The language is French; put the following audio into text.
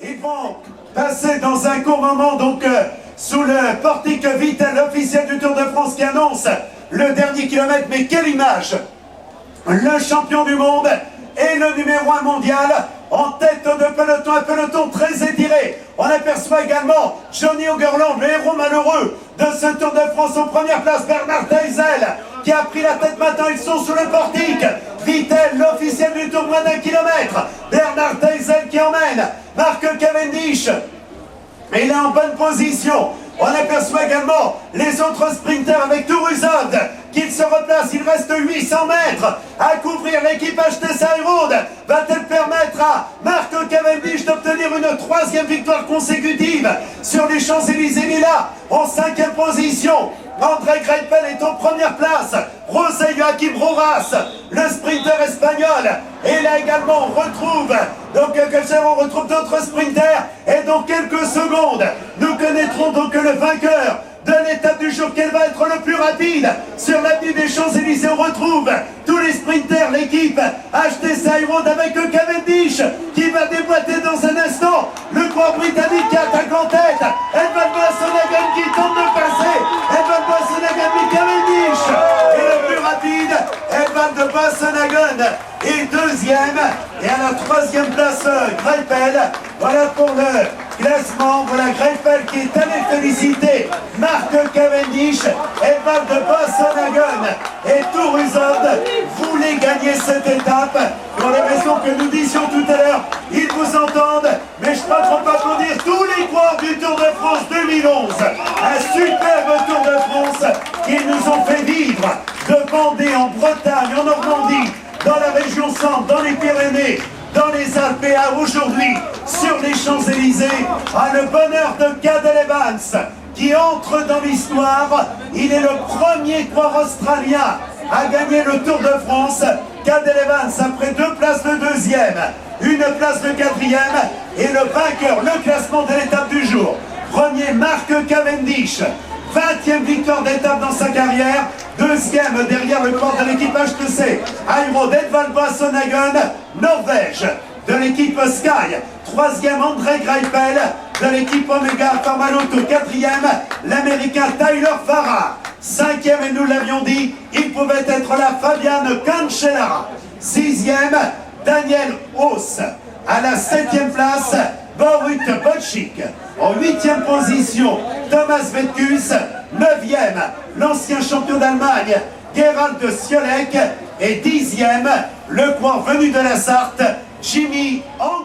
Ils vont passer dans un court moment, donc, sous le portique Vittel, officiel du Tour de France, qui annonce le dernier kilomètre. Mais quelle image! Le champion du monde et le numéro 1 mondial en tête de peloton, un peloton très étiré. On aperçoit également Johnny Hogerland, le héros malheureux de ce Tour de France. En première place, Bernard Teisel, qui a pris la tête. Maintenant, ils sont sous le portique. Vittel, l'officiel du Tour, moins d'1 kilomètre. Bernard Teisel qui emmène Mark Cavendish. Et il est en bonne position. On aperçoit également les autres sprinters avec Touruzod qui se replace. Il reste 800 mètres à couvrir. L'équipe HTC Road va-t-elle permettre à Mark Cavendish d'obtenir une 3e victoire consécutive sur les Champs-Élysées? Il est là en 5e position. André Greipel est en première place. José Joaquim Rojas, le sprinter espagnol. Et là également, on retrouve d'autres sprinters. Et dans quelques secondes, nous connaîtrons donc le vainqueur de l'étape du jour. Quel va être le plus rapide sur l'avenue des Champs-Élysées? On retrouve tous les sprinters, l'équipe HTC Road avec Cavendish qui va déboîter dans un instant. Le coureur britannique qui attaque en tête. Edvald Boasson-Hagen qui tente de passer. Edvald Boasson-Hagen et Cavendish. Et le plus rapide, Edvald Boasson-Hagen est 2e. Et à la 3e place, Greipel. Voilà pour le classement. Voilà Greipel qui est allé féliciter Mark Cavendish. Edvald Boasson-Hagen et Touruzod voulaient gagner cette étape. Pour les raisons que nous disions tout à l'heure, ils vous entendent, mais je crois qu'on peut applaudir tous les coureurs du Tour de France 2011. Un superbe Tour de France qu'ils nous ont fait vivre de Vendée, en Bretagne, en Normandie, dans la région centre, dans les Pyrénées, dans les Alpes et à aujourd'hui sur les Champs-Élysées. Le bonheur de Cadel Evans qui entre dans l'histoire. Il est le premier coureur australien à gagner le Tour de France. Cadel Evans, après 2 places de 2e, 1 place de 4e, et le vainqueur, le classement de l'étape du jour. Premier, Mark Cavendish, 20e victoire d'étape dans sa carrière. 2e derrière le corps de l'équipe HTC Road, Edvald Boasson-Hagen, Norvège, de l'équipe Sky. 3e, André Greipel, de l'équipe Omega Pharma Lotto. 4e, l'américain Tyler Farrar. 5e, et nous l'avions dit, il pouvait être là, Fabian Cancellara. 6e, Daniel Haas. À la 7e place, Borut Bocik. En 8e position, Thomas Vetkus. 9e, l'ancien champion d'Allemagne, Gerald Ciolek. Et 10e, le coureur venu de la Sarthe, Jimmy Ang.